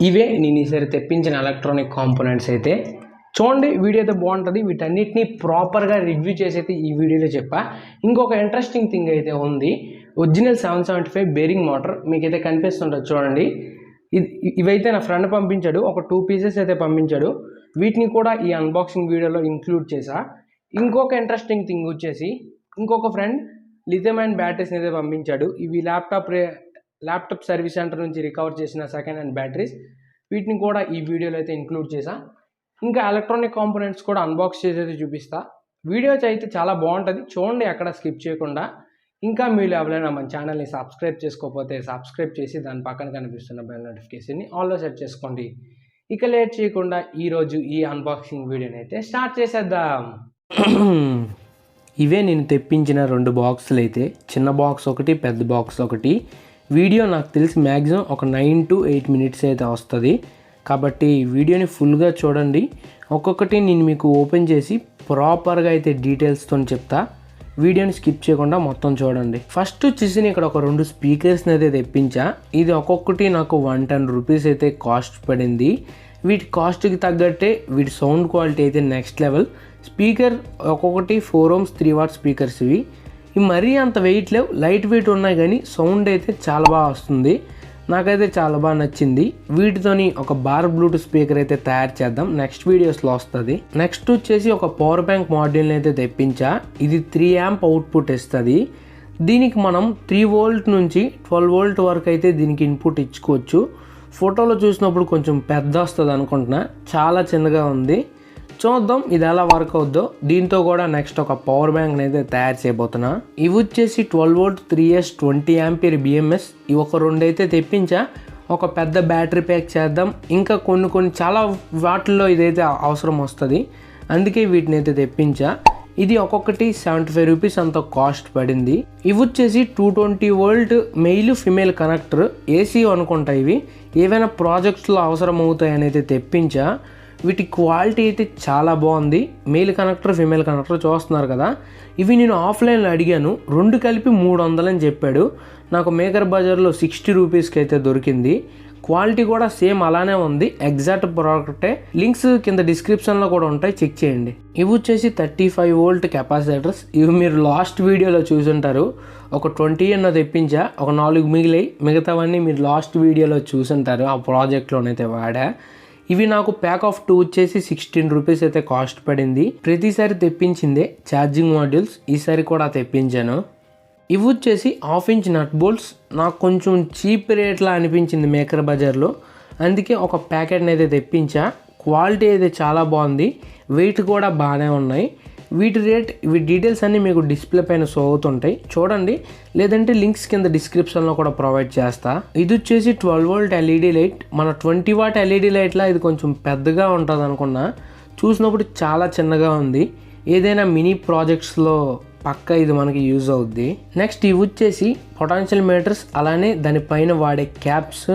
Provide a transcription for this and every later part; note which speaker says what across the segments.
Speaker 1: ఇవే నేను ఈసారి తెప్పించిన ఎలక్ట్రానిక్ కాంపోనెంట్స్ అయితే చూడండి. వీడియో అయితే బాగుంటుంది. వీటన్నిటిని ప్రాపర్గా రివ్యూ చేసి అయితే ఈ వీడియోలో చెప్పా. ఇంకొక ఇంట్రెస్టింగ్ థింగ్ అయితే ఉంది. ఒరిజినల్ 775 బేరింగ్ మోటార్ మీకైతే కనిపిస్తుంటుంది చూడండి. ఇవైతే నా ఫ్రెండ్ పంపించాడు, ఒక 2 పీసెస్ అయితే పంపించాడు. వీటిని కూడా ఈ అన్బాక్సింగ్ వీడియోలో ఇంక్లూడ్ చేసా. ఇంకొక ఇంట్రెస్టింగ్ థింగ్ వచ్చేసి ఇంకొక ఫ్రెండ్ లిథియం అండ్ బ్యాటరీస్ని అయితే పంపించాడు. ఇవి ల్యాప్టాప్ సర్వీస్ సెంటర్ నుంచి రికవర్ చేసిన సెకండ్ హ్యాండ్ బ్యాటరీస్. వీటిని కూడా ఈ వీడియోలో అయితే ఇంక్లూడ్ చేసా. ఇంకా ఎలక్ట్రానిక్ కాంపోనెంట్స్ కూడా అన్బాక్స్ చేసి అయితే చూపిస్తా. వీడియోస్ అయితే చాలా బాగుంటుంది, చూడండి ఎక్కడ స్కిప్ చేయకుండా. ఇంకా మీరు ఎవరైనా మన ఛానల్ని సబ్స్క్రైబ్ చేసుకోకపోతే సబ్స్క్రైబ్ చేసి దాని పక్కన కనిపిస్తున్న బెల్ నోటిఫికేషన్ని ఆల్లో సెట్ చేసుకోండి. ఇక లేట్ చేయకుండా ఈరోజు ఈ అన్బాక్సింగ్ వీడియోని అయితే స్టార్ట్ చేసేద్దాం. ఇవే నేను తెప్పించిన 2 బాక్సులు అయితే, చిన్న బాక్స్ ఒకటి, పెద్ద బాక్స్ ఒకటి. వీడియో నాకు తెలిసి మ్యాక్సిమం ఒక 9 to 8 minutes అయితే వస్తుంది. కాబట్టి వీడియోని ఫుల్గా చూడండి. ఒక్కొక్కటి నేను మీకు ఓపెన్ చేసి ప్రాపర్గా అయితే డీటెయిల్స్తో చెప్తా. వీడియోని స్కిప్ చేయకుండా మొత్తం చూడండి. ఫస్ట్ వచ్చేసి ఇక్కడ ఒక 2 స్పీకర్స్ని అయితే తెప్పించా. ఇది ఒక్కొక్కటి నాకు 110 రూపీస్ అయితే కాస్ట్ పడింది. వీటి కాస్ట్కి తగ్గట్టే వీటి సౌండ్ క్వాలిటీ అయితే నెక్స్ట్ లెవెల్. స్పీకర్ ఒక్కొక్కటి 4 ohms 3 watt స్పీకర్స్. ఇవి మరీ అంత వెయిట్ లేవు, లైట్ వెయిట్ ఉన్నాయి, కానీ సౌండ్ అయితే చాలా బాగా వస్తుంది. నాకైతే చాలా బాగా నచ్చింది. వీటితోని ఒక బార్ బ్లూటూత్ స్పీకర్ అయితే తయారు చేద్దాం, నెక్స్ట్ వీడియోస్లో వస్తుంది. నెక్స్ట్ వచ్చేసి ఒక పవర్ బ్యాంక్ మాడ్యూల్ని అయితే తెప్పించా. ఇది 3 amp అవుట్పుట్ ఇస్తుంది. దీనికి మనం 3 volt నుంచి 12 volt వరకు అయితే దీనికి ఇన్పుట్ ఇచ్చుకోవచ్చు. ఫోటోలో చూసినప్పుడు కొంచెం పెద్ద వస్తుంది అనుకుంటున్నా, చాలా చిన్నగా ఉంది. చూద్దాం ఇది ఎలా వర్క్ అవుద్దో. దీంతో కూడా నెక్స్ట్ ఒక పవర్ బ్యాంక్ అయితే తయారు చేయబోతున్నా. ఇవి వచ్చేసి 12 volt 3S 20 ampere BMS. ఇవి ఒక 2 అయితే తెప్పించా. ఒక పెద్ద బ్యాటరీ ప్యాక్ చేద్దాం. ఇంకా కొన్ని చాలా వాటిల్లో ఇదైతే అవసరం వస్తుంది, అందుకే వీటిని అయితే తెప్పించా. ఇది ఒక్కొక్కటి 75 రూపీస్ అంత కాస్ట్ పడింది. ఇవి వచ్చేసి 220 volt mail female connector, AC అనుకుంటా. ఇవి ఏవైనా ప్రాజెక్ట్స్లో అవసరం అవుతాయని అయితే తెప్పించా. వీటి క్వాలిటీ అయితే చాలా బాగుంది. మెయిల్ కనెక్టర్, ఫిమేల్ కనెక్టర్ చూస్తున్నారు కదా. ఇవి నేను ఆఫ్లైన్లో అడిగాను, 2 కలిపి 300 అని చెప్పాడు. నాకు మేకర్ బజార్లో 60 రూపీస్కి అయితే దొరికింది. క్వాలిటీ కూడా సేమ్ అలానే ఉంది, ఎగ్జాక్ట్ ప్రోడక్టే. లింక్స్ కింద డిస్క్రిప్షన్లో కూడా ఉంటాయి, చెక్ చేయండి. ఇవి వచ్చేసి 35 volt కెపాసిటర్స్. ఇవి మీరు లాస్ట్ వీడియోలో చూసుంటారు. ఒక 20 ఎన్నో తెప్పించా, ఒక 4 మిగిలాయి. మిగతావన్నీ మీరు లాస్ట్ వీడియోలో చూసుంటారు, ఆ ప్రాజెక్ట్లోనైతే వాడా. ఇవి నాకు ప్యాక్ ఆఫ్ 2 వచ్చేసి 16 రూపీస్ అయితే కాస్ట్ పడింది. ప్రతిసారి తెప్పించిందే ఛార్జింగ్ మాడ్యూల్స్, ఈసారి కూడా తెప్పించాను. ఇవి వచ్చేసి 1/2 inch నట్ బోల్ట్స్. నాకు కొంచెం చీప్ రేట్లా అనిపించింది మేకర్ బజార్లో, అందుకే ఒక ప్యాకెట్ని అయితే తెప్పించా. క్వాలిటీ అయితే చాలా బాగుంది, వెయిట్ కూడా బాగానే ఉన్నాయి. వీటి డీటెయిల్స్ అన్నీ మీకు డిస్ప్లే పైన షో అవుతుంటాయి, చూడండి. లేదంటే లింక్స్ కింద డిస్క్రిప్షన్లో కూడా ప్రొవైడ్ చేస్తా. ఇది వచ్చేసి 12 volt ఎల్ఈడి లైట్. మన 20 watt ఎల్ఈడి లైట్లా ఇది కొంచెం పెద్దగా ఉంటుంది అనుకున్నా, చూసినప్పుడు చాలా చిన్నగా ఉంది. ఏదైనా మినీ ప్రాజెక్ట్స్లో పక్కా ఇది మనకి యూజ్ అవుద్ది. నెక్స్ట్ ఇవి వచ్చేసి పొటెన్షియల్ మీటర్స్, అలానే దానిపైన వాడే క్యాప్స్.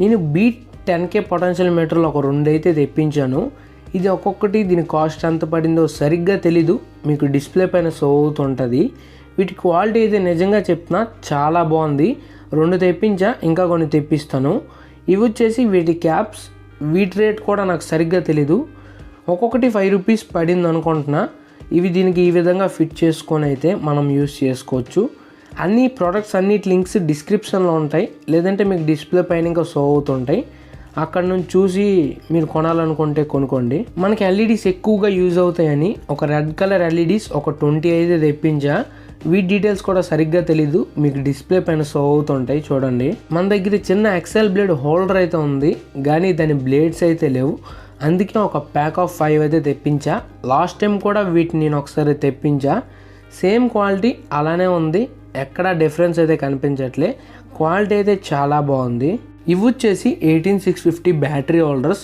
Speaker 1: నేను B10K పొటెన్షియల్ మీటర్లు ఒక 2 అయితే తెప్పించాను. ఇది ఒక్కొక్కటి దీని కాస్ట్ ఎంత పడిందో సరిగ్గా తెలీదు, మీకు డిస్ప్లే పైన షో అవుతుంటుంది. వీటి క్వాలిటీ అయితే నిజంగా చెప్తున్నా చాలా బాగుంది. 2 తెప్పించా, ఇంకా కొన్ని తెప్పిస్తాను. ఇవి వచ్చేసి వీటి క్యాప్స్. వీటి రేట్ కూడా నాకు సరిగ్గా తెలీదు, ఒక్కొక్కటి 5 రూపీస్ పడింది అనుకుంటున్నా. ఇవి దీనికి ఈ విధంగా ఫిట్ చేసుకొని అయితే మనం యూస్ చేసుకోవచ్చు. అన్ని ప్రోడక్ట్స్ అన్నిటి లింక్స్ డిస్క్రిప్షన్లో ఉంటాయి, లేదంటే మీకు డిస్ప్లే పైన ఇంకా షో అవుతుంటాయి. అక్కడ నుంచి చూసి మీరు కొనాలనుకుంటే కొనుక్కోండి. మనకి ఎల్ఈడీస్ ఎక్కువగా యూజ్ అవుతాయని ఒక రెడ్ కలర్ ఎల్ఈడీస్ ఒక 20 అయితే తెప్పించా. వీటి డీటెయిల్స్ కూడా సరిగ్గా తెలీదు, మీకు డిస్ప్లే పైన షో అవుతుంటాయి, చూడండి. మన దగ్గర చిన్న ఎక్సెల్ బ్లేడ్ హోల్డర్ అయితే ఉంది, కానీ దాని బ్లేడ్స్ అయితే లేవు. అందుకే ఒక ప్యాక్ ఆఫ్ 5 అయితే తెప్పించా. లాస్ట్ టైం కూడా వీటిని నేను ఒకసారి తెప్పించా. సేమ్ క్వాలిటీ అలానే ఉంది, ఎక్కడా డిఫరెన్స్ అయితే కనిపించట్లే. క్వాలిటీ అయితే చాలా బాగుంది. ఇవి వచ్చేసి 18650 బ్యాటరీ హోల్డర్స్.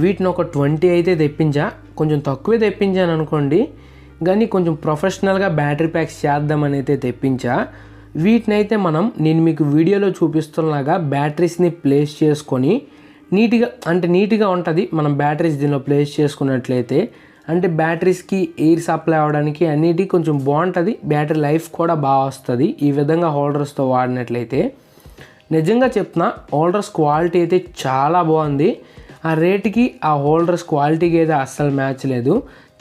Speaker 1: వీటిని ఒక 20 అయితే తెప్పించా. కొంచెం తక్కువే తెప్పించాను అనుకోండి, కానీ కొంచెం ప్రొఫెషనల్గా బ్యాటరీ ప్యాక్స్ చేద్దామని అయితే తెప్పించా. వీటినైతే నేను మీకు వీడియోలో చూపిస్తున్నలాగా బ్యాటరీస్ని ప్లేస్ చేసుకొని నీట్గా ఉంటుంది. మనం బ్యాటరీస్ దీనిలో ప్లేస్ చేసుకున్నట్లయితే అంటే బ్యాటరీస్కి ఎయిర్ సప్లై అవ్వడానికి అన్నిటికీ కొంచెం బాగుంటుంది. బ్యాటరీ లైఫ్ కూడా బాగా వస్తుంది ఈ విధంగా హోల్డర్స్తో వాడినట్లయితే. నిజంగా చెప్తున్నా హోల్డర్స్ క్వాలిటీ అయితే చాలా బాగుంది. ఆ రేటుకి ఆ హోల్డర్స్ క్వాలిటీకి అయితే అస్సలు మ్యాచ్ లేదు.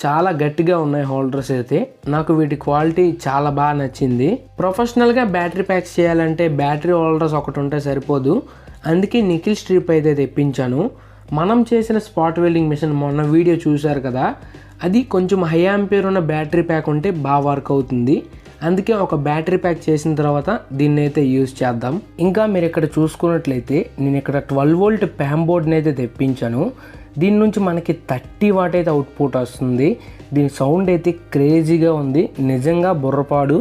Speaker 1: చాలా గట్టిగా ఉన్నాయి హోల్డర్స్ అయితే. నాకు వీటి క్వాలిటీ చాలా బాగా నచ్చింది. ప్రొఫెషనల్గా బ్యాటరీ ప్యాక్స్ చేయాలంటే బ్యాటరీ హోల్డర్స్ ఒకటి ఉంటే సరిపోదు. అందుకే నికిల్ స్ట్రిప్ అయితే తెప్పించాను. మనం చేసిన స్పాట్ వెల్డింగ్ మిషన్ మొన్న వీడియో చూశారు కదా, అది కొంచెం హై ఆంపియర్ ఉన్న బ్యాటరీ ప్యాక్ ఉంటే బాగా వర్క్ అవుతుంది. అందుకే ఒక బ్యాటరీ ప్యాక్ చేసిన తర్వాత దీన్ని అయితే యూజ్ చేద్దాం. ఇంకా మీరు ఇక్కడ చూసుకున్నట్లయితే నేను ఇక్కడ 12 వోల్ట్ ప్యామ్ బోర్డ్ని అయితే తెప్పించాను. దీని నుంచి మనకి 30 వాట్ అయితే అవుట్పుట్ వస్తుంది. దీని సౌండ్ అయితే క్రేజీగా ఉంది, నిజంగా బుర్రపాడు.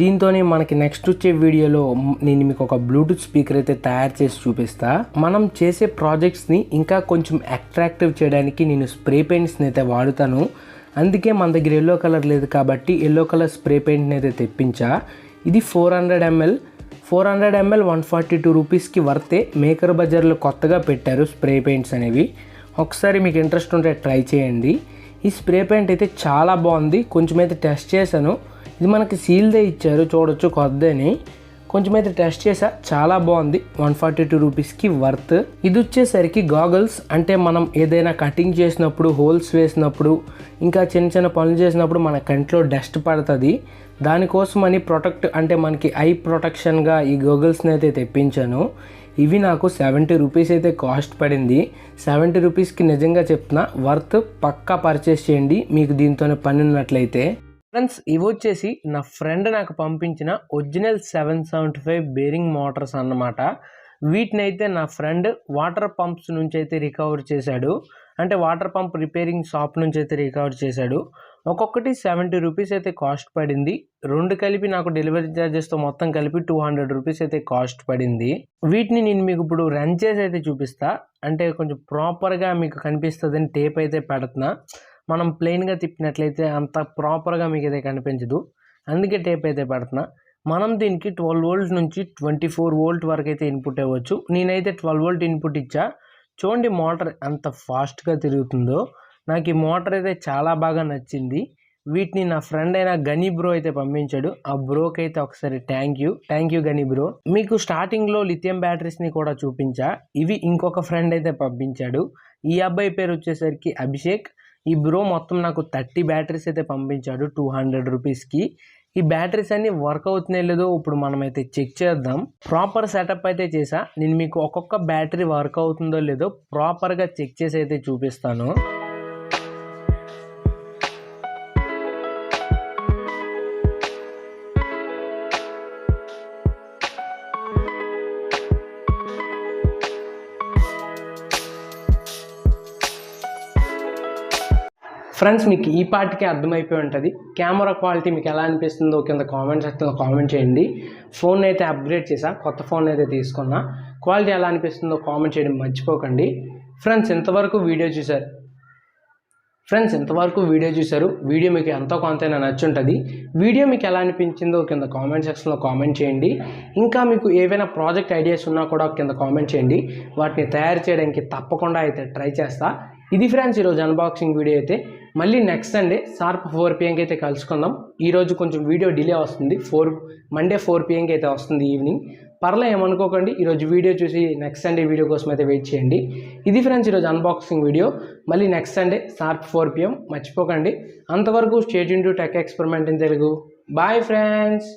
Speaker 1: దీంతోనే మనకి నెక్స్ట్ వచ్చే వీడియోలో నేను మీకు ఒక బ్లూటూత్ స్పీకర్ అయితే తయారు చేసి చూపిస్తా. మనం చేసే ప్రాజెక్ట్స్ని ఇంకా కొంచెం అట్రాక్టివ్ చేయడానికి నేను స్ప్రే పెయింట్స్ని అయితే వాడుతాను. అందుకే మన దగ్గర ఎల్లో కలర్ లేదు కాబట్టి ఎల్లో కలర్ స్ప్రే పెయింట్ని అయితే తెప్పించా. ఇది 400 ml 142 రూపీస్కి వర్తే. మేకర్ బజార్లో కొత్తగా పెట్టారు స్ప్రే పెయింట్స్ అనేవి. ఒకసారి మీకు ఇంట్రెస్ట్ ఉంటే ట్రై చేయండి. ఈ స్ప్రే పెయింట్ అయితే చాలా బాగుంది. కొంచెం అయితే టెస్ట్ చేశాను. ఇది మనకి సీల్దే ఇచ్చారు, చూడొచ్చు కొత్తని. కొంచెం అయితే టెస్ట్ చేసా, చాలా బాగుంది. 142 రూపీస్కి వర్త్. ఇది వచ్చేసరికి గాగల్స్, అంటే మనం ఏదైనా కటింగ్ చేసినప్పుడు, హోల్స్ వేసినప్పుడు, ఇంకా చిన్న చిన్న పనులు చేసినప్పుడు మన కంట్లో డస్ట్ పడుతుంది. దానికోసమని ప్రొటెక్ట్, అంటే మనకి ఐ ప్రొటెక్షన్గా ఈ గోగల్స్ని అయితే తెప్పించాను. ఇవి నాకు 70 రూపీస్ అయితే కాస్ట్ పడింది. 70 రూపీస్కి నిజంగా చెప్తున్నా వర్త్. పక్కా పర్చేస్ చేయండి మీకు దీంతోనే పని ఉన్నట్లయితే. ఫ్రెండ్స్, ఇవి వచ్చేసి నా ఫ్రెండ్ నాకు పంపించిన ఒరిజినల్ 775 బేరింగ్ మోటార్స్ అన్నమాట. వీటిని అయితే నా ఫ్రెండ్ వాటర్ పంప్స్ నుంచి అయితే రికవర్ చేశాడు. అంటే వాటర్ పంప్ రిపేరింగ్ షాప్ నుంచి అయితే రికవర్ చేశాడు. ఒక్కొక్కటి 70 రూపీస్ అయితే కాస్ట్ పడింది. రెండు కలిపి నాకు డెలివరీ ఛార్జెస్తో మొత్తం కలిపి 200 రూపీస్ అయితే కాస్ట్ pడింది. వీటిని నేను మీకు ఇప్పుడు రన్ చేసి అయితే చూపిస్తా. అంటే కొంచెం ప్రాపర్గా మీకు కనిపిస్తుందని టేప్ అయితే పెడుతున్నా. మనం ప్లెయిన్గా తిప్పినట్లయితే అంత ప్రాపర్గా మీకు అయితే కనిపించదు. అందుకే టేప్ అయితే పెడుతున్నా. మనం దీనికి 12 వోల్ట్ నుంచి 24 వోల్ట్ వరకు అయితే ఇన్పుట్ ఇవ్వచ్చు. నేనైతే 12 వోల్ట్ ఇన్పుట్ ఇచ్చా. చూడండి మోటార్ ఎంత ఫాస్ట్గా తిరుగుతుందో. నాకు ఈ మోటార్ అయితే చాలా బాగా నచ్చింది. వీటిని నా ఫ్రెండ్ అయిన గని బ్రో అయితే పంపించాడు. ఆ బ్రోకి అయితే ఒకసారి థ్యాంక్ యూ గని బ్రో. మీకు స్టార్టింగ్లో లిథియం బ్యాటరీస్ని కూడా చూపించా. ఇవి ఇంకొక ఫ్రెండ్ అయితే పంపించాడు. ఈ అబ్బాయి పేరు వచ్చేసరికి అభిషేక్. ఈ బ్రో మొత్తం నాకు 30 బ్యాటరీస్ అయితే పంపించాడు 200 రూపీస్కి. ఈ బ్యాటరీస్ అన్ని వర్క్ అవుతున్నాయి లేదో ఇప్పుడు మనమైతే చెక్ చేద్దాం. ప్రాపర్ సెటప్ అయితే చేసా. నేను మీకు ఒక్కొక్క బ్యాటరీ వర్క్ అవుతుందో లేదో ప్రాపర్గా చెక్ చేసి అయితే చూపిస్తాను. ఫ్రెండ్స్, మీకు ఈ పార్ట్కి అర్థమైపోయి ఉంటుంది. కెమెరా క్వాలిటీ మీకు ఎలా అనిపిస్తుందో కింద కామెంట్ సెక్షన్లో కామెంట్ చేయండి. ఫోన్ అయితే అప్గ్రేడ్ చేసా, కొత్త ఫోన్ అయితే తీసుకున్నా. క్వాలిటీ ఎలా అనిపిస్తుందో కామెంట్ చేయడం మర్చిపోకండి. ఫ్రెండ్స్, ఇంతవరకు వీడియో చూశారు. వీడియో మీకు ఎంతో కొంతైనా నచ్చుంటుంది. వీడియో మీకు ఎలా అనిపించిందో కింద కామెంట్ సెక్షన్లో కామెంట్ చేయండి. ఇంకా మీకు ఏవైనా ప్రాజెక్ట్ ఐడియాస్ ఉన్నా కూడా కింద కామెంట్ చేయండి. వాటిని తయారు చేయడానికి తప్పకుండా అయితే ట్రై చేస్తా. ఇది ఫ్రెండ్స్ ఈరోజు అన్బాక్సింగ్ వీడియో అయితే. మళ్ళీ నెక్స్ట్ సండే షార్ప్ 4 PM అయితే కలుసుకుందాం. ఈరోజు కొంచెం వీడియో డిలే వస్తుంది. మండే 4 PM అయితే వస్తుంది ఈవినింగ్. పర్లే ఏమనుకోకండి. ఈరోజు వీడియో చూసి నెక్స్ట్ సండే వీడియో కోసం అయితే వెయిట్ చేయండి. ఇది ఫ్రెండ్స్ ఈరోజు అన్బాక్సింగ్ వీడియో. మళ్ళీ నెక్స్ట్ సండే షార్ప్ 4 PM మర్చిపోకండి. అంతవరకు stay tuned to tech experiment in Telugu. Bye friends.